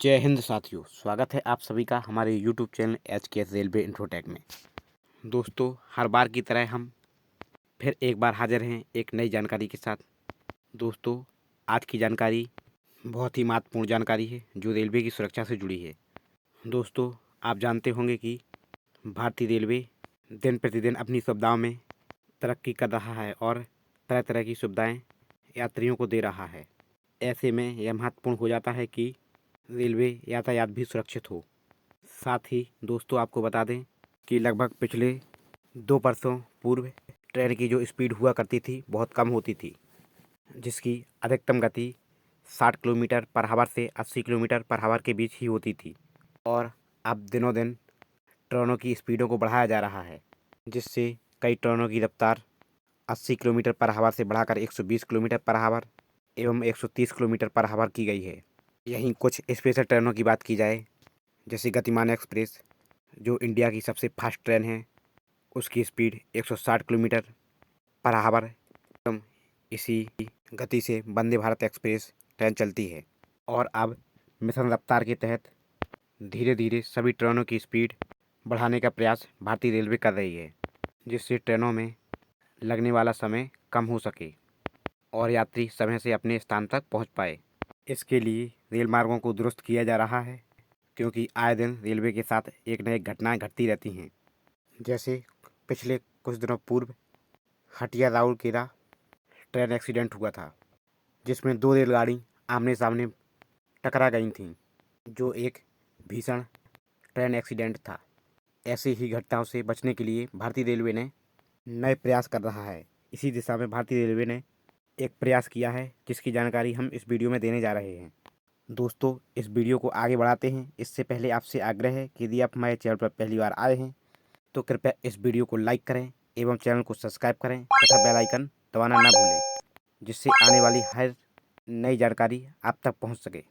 जय हिंद साथियों, स्वागत है आप सभी का हमारे YouTube channel HKS railway infotech में। दोस्तों, हर बार की तरह हम फिर एक बार हाजिर हैं एक नई जानकारी के साथ। दोस्तों, आज की जानकारी बहुत ही महत्वपूर्ण जानकारी है जो रेलवे की सुरक्षा से जुड़ी है। दोस्तों, आप जानते होंगे कि भारतीय रेलवे दिन प्रतिदिन अपनी सुविधाओं में तरक्की कर रहा है और तरह तरह की सुविधाएँ यात्रियों को दे रहा है। ऐसे में यह महत्वपूर्ण हो जाता है कि रेलवे यातायात भी सुरक्षित हो। साथ ही दोस्तों, आपको बता दें कि लगभग पिछले 2 वर्षों पूर्व ट्रेन की जो स्पीड हुआ करती थी बहुत कम होती थी, जिसकी अधिकतम गति 60 किलोमीटर पर आवर से 80 किलोमीटर पर आवर के बीच ही होती थी। और अब दिनों दिन ट्रेनों की स्पीडों को बढ़ाया जा रहा है, जिससे कई ट्रेनों की रफ्तार 80 किलोमीटर पर आवर से बढ़ाकर 120 किलोमीटर पर आवर एवं 130 किलोमीटर पर आवर की गई है। यहीं कुछ स्पेशल ट्रेनों की बात की जाए, जैसे गतिमान एक्सप्रेस जो इंडिया की सबसे फास्ट ट्रेन है, उसकी स्पीड 160 किलोमीटर पर आवर एवं इसी गति से वंदे भारत एक्सप्रेस ट्रेन चलती है। और अब मिशन रफ्तार के तहत धीरे धीरे सभी ट्रेनों की स्पीड बढ़ाने का प्रयास भारतीय रेलवे कर रही है, जिससे ट्रेनों में लगने वाला समय कम हो सके और यात्री समय से अपने स्थान तक पहुंच पाए। इसके लिए रेल मार्गों को दुरुस्त किया जा रहा है, क्योंकि आए दिन रेलवे के साथ एक न एक घटनाएं घटती रहती हैं। जैसे पिछले कुछ दिनों पूर्व हटिया राउरकेला ट्रेन एक्सीडेंट हुआ था, जिसमें 2 रेलगाड़ी आमने सामने टकरा गई थीं, जो एक भीषण ट्रेन एक्सीडेंट था। ऐसे ही घटनाओं से बचने के लिए भारतीय रेलवे ने नए प्रयास कर रहा है। इसी दिशा में भारतीय रेलवे ने एक प्रयास किया है, जिसकी जानकारी हम इस वीडियो में देने जा रहे हैं। दोस्तों, इस वीडियो को आगे बढ़ाते हैं। इससे पहले आपसे आग्रह है कि यदि आप हमारे चैनल पर पहली बार आए हैं तो कृपया इस वीडियो को लाइक करें एवं चैनल को सब्सक्राइब करें तथा बेल आइकन दबाना ना भूलें, जिससे आने वाली हर नई जानकारी आप तक पहुंच सके।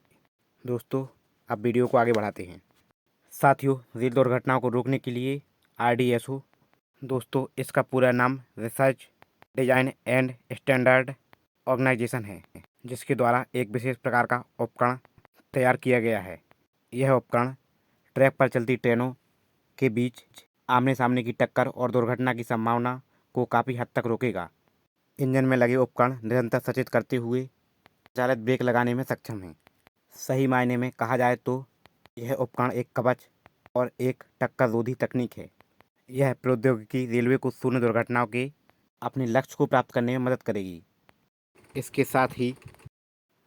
दोस्तों, अब वीडियो को आगे बढ़ाते हैं। साथियों, रेल दुर्घटनाओं को रोकने के लिए RDSO, दोस्तों इसका पूरा नाम research design and standard organisation है, जिसके द्वारा एक विशेष प्रकार का उपकरण तैयार किया गया है। यह उपकरण ट्रैक पर चलती ट्रेनों के बीच आमने सामने की टक्कर और दुर्घटना की संभावना को काफ़ी हद तक रोकेगा। इंजन में लगे उपकरण निरंतर सचेत करते हुए चालित ब्रेक लगाने में सक्षम हैं। सही मायने में कहा जाए तो यह उपकरण एक कवच और एक टक्कर रोधी तकनीक है। यह प्रौद्योगिकी रेलवे को शून्य दुर्घटनाओं के अपने लक्ष्य को प्राप्त करने में मदद करेगी। इसके साथ ही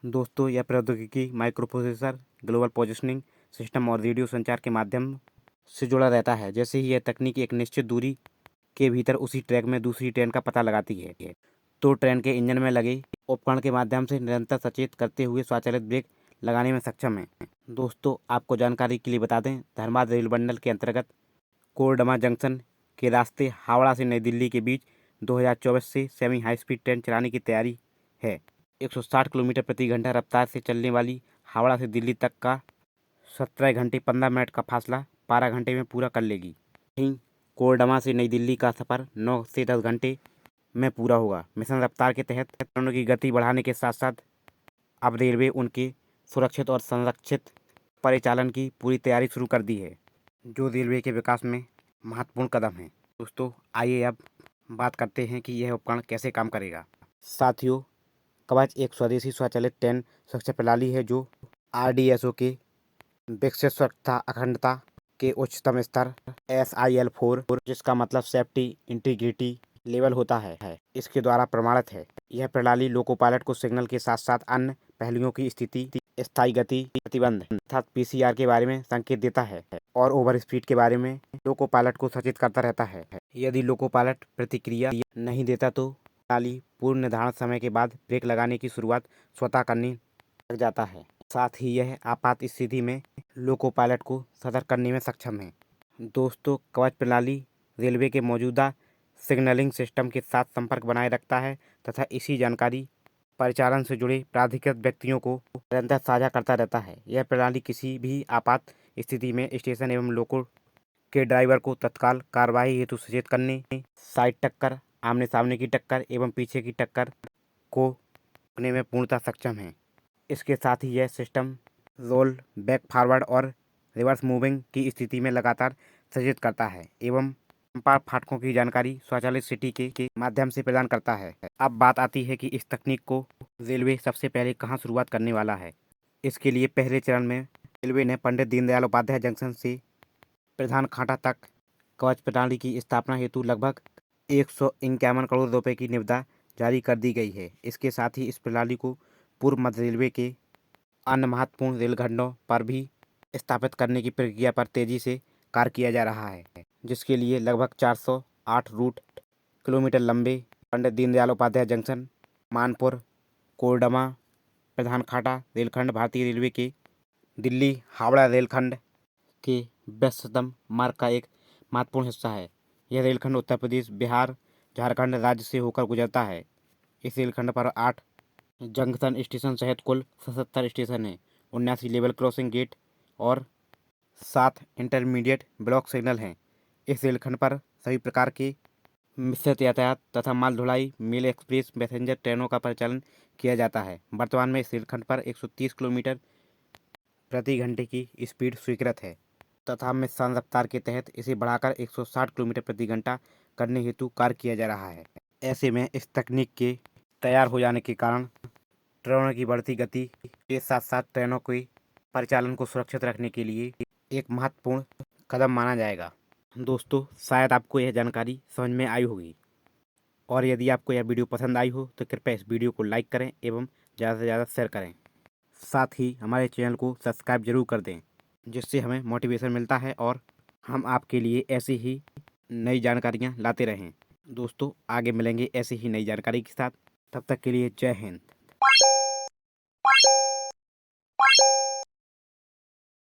दोस्तों, यह प्रौद्योगिकी micro processor, global positioning system और रेडियो संचार के माध्यम से जुड़ा रहता है। जैसे ही यह तकनीक एक निश्चित दूरी के भीतर उसी ट्रैक में दूसरी ट्रेन का पता लगाती है, तो ट्रेन के इंजन में लगे उपकरण के माध्यम से निरंतर सचेत करते हुए स्वचालित ब्रेक लगाने में सक्षम है। दोस्तों, आपको जानकारी के लिए बता दें, धनबाद रेल मंडल के अंतर्गत कोरडमा जंक्शन के रास्ते हावड़ा से नई दिल्ली के बीच 2024 से सेमी हाई स्पीड ट्रेन चलाने की तैयारी है। 160 किलोमीटर प्रति घंटा रफ्तार से चलने वाली हावड़ा से दिल्ली तक का 17 घंटे 15 मिनट का फासला 12 घंटे में पूरा कर लेगी। वहीं कोरडमा से नई दिल्ली का सफ़र 9 से 10 घंटे में पूरा होगा। मिशन रफ्तार के तहत ट्रेनों की गति बढ़ाने के साथ साथ अब रेलवे उनके सुरक्षित और संरक्षित परिचालन की पूरी तैयारी शुरू कर दी है, जो रेलवे के विकास में महत्वपूर्ण कदम है। दोस्तों, आइए अब बात करते हैं कि यह उपकरण कैसे काम करेगा। साथियों, कवच एक स्वदेशी स्वचालित ट्रेन सुरक्षा प्रणाली है जो RDSO के विकसित सुरक्षा अखंडता के उच्चतम स्तर SIL4, जिसका मतलब सेफ्टी इंटीग्रिटी लेवल होता है, इसके द्वारा प्रमाणित है। यह प्रणाली लोको पायलट को सिग्नल के साथ साथ अन्य पहलुओं की स्थिति, स्थायी गति, प्रतिबंध अर्थात PCR के बारे में संकेत देता है और ओवर स्पीड के बारे में लोको पायलट को सचेत करता रहता है। यदि लोको पायलट प्रतिक्रिया नहीं देता तो प्रणाली पूर्व निर्धारित समय के बाद ब्रेक लगाने की शुरुआत स्वतः करने लग जाता है। साथ ही यह आपात स्थिति में लोको पायलट को सतर्क करने में सक्षम है। दोस्तों, कवच प्रणाली रेलवे के मौजूदा सिग्नलिंग सिस्टम के साथ संपर्क बनाए रखता है तथा इसी जानकारी परिचालन से जुड़े प्राधिकृत व्यक्तियों को निरंतर साझा करता रहता है। यह प्रणाली किसी भी आपात स्थिति में स्टेशन एवं लोको के ड्राइवर को तत्काल कार्रवाई हेतु सचेत करने, साइड टक्कर, आमने सामने की टक्कर एवं पीछे की टक्कर को रोकने में पूर्णतः सक्षम है। इसके साथ ही यह सिस्टम रोल बैक, फॉरवर्ड और रिवर्स मूविंग की स्थिति में लगातार सृजित करता है एवं संपर्क फाटकों की जानकारी स्वचालित सिटी के माध्यम से प्रदान करता है। अब बात आती है कि इस तकनीक को रेलवे सबसे पहले कहाँ शुरुआत करने वाला है। इसके लिए पहले चरण में रेलवे ने पंडित दीनदयाल उपाध्याय जंक्शन से प्रधान खाटा तक कवच प्रणाली की स्थापना हेतु लगभग 151 करोड़ रुपए की निविदा जारी कर दी गई है। इसके साथ ही इस प्रणाली को पूर्व मध्य रेलवे के अन्य महत्वपूर्ण रेलखंडों पर भी स्थापित करने की प्रक्रिया पर तेजी से कार्य किया जा रहा है, जिसके लिए लगभग 408 रूट किलोमीटर लंबे पंडित दीनदयाल उपाध्याय जंक्शन, मानपुर, कोरडमा, प्रधान खाटा रेलखंड भारतीय रेलवे के दिल्ली हावड़ा रेलखंड के व्यस्ततम मार्ग का एक महत्वपूर्ण हिस्सा है। यह रेलखंड उत्तर प्रदेश, बिहार, झारखंड राज्य से होकर गुजरता है। इस रेलखंड पर 8 जंक्शन स्टेशन सहित कुल 77 स्टेशन हैं, 79 लेवल क्रॉसिंग गेट और 7 इंटरमीडिएट ब्लॉक सिग्नल हैं। इस रेलखंड पर सभी प्रकार के मिश्रित यातायात तथा माल ढुलाई, मेल एक्सप्रेस, पैसेंजर ट्रेनों का परिचालन किया जाता है। वर्तमान में इस रेलखंड पर 130 किलोमीटर प्रति घंटे की स्पीड स्वीकृत है तथा मिशन रफ्तार के तहत इसे बढ़ाकर 160 किलोमीटर प्रति घंटा करने हेतु कार्य किया जा रहा है। ऐसे में इस तकनीक के तैयार हो जाने के कारण ट्रेनों की बढ़ती गति के साथ साथ ट्रेनों के परिचालन को सुरक्षित रखने के लिए एक महत्वपूर्ण कदम माना जाएगा। दोस्तों, शायद आपको यह जानकारी समझ में आई होगी और यदि आपको यह वीडियो पसंद आई हो तो कृपया इस वीडियो को लाइक करें एवं ज़्यादा से ज़्यादा शेयर करें। साथ ही हमारे चैनल को सब्सक्राइब जरूर कर दें, जिससे हमें मोटिवेशन मिलता है और हम आपके लिए ऐसी ही नई जानकारियाँ लाते रहें। दोस्तों, आगे मिलेंगे ऐसी ही नई जानकारी के साथ। तब तक के लिए जय हिंद।